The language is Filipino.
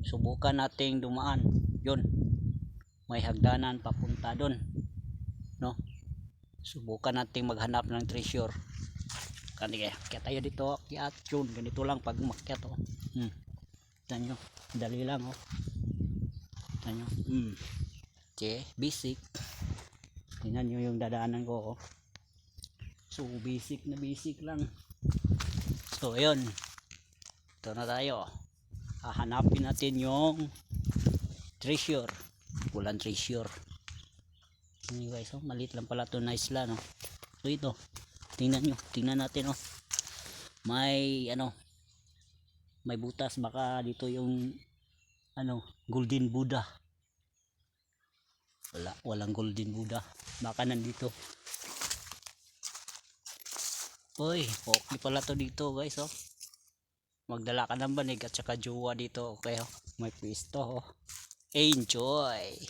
subukan nating dumaan. Yun, may hagdanan papunta doon, no? Subukan nating maghanap ng treasure. Kaya tayo dito, kaya yun, ganito lang pag umakyat, oh. Tignan nyo, dali lang, oh. Tignan nyo, basic. Tignan nyo yung dadaanan ko, oh. So basic na basic lang. So ayun, ito na tayo. Hahanapin natin yung treasure. Walang treasure. Ini guys, oh, maliit lang pala ito na isla, no? So ito, tingnan nyo, tingnan natin, oh. May may butas, baka dito yung golden Buddha. Walang golden Buddha, baka nandito. Uy, okay pala to dito guys, oh. Magdala ka ng banig at saka jowa dito, okay, oh. May pwesto, oh. Enjoy.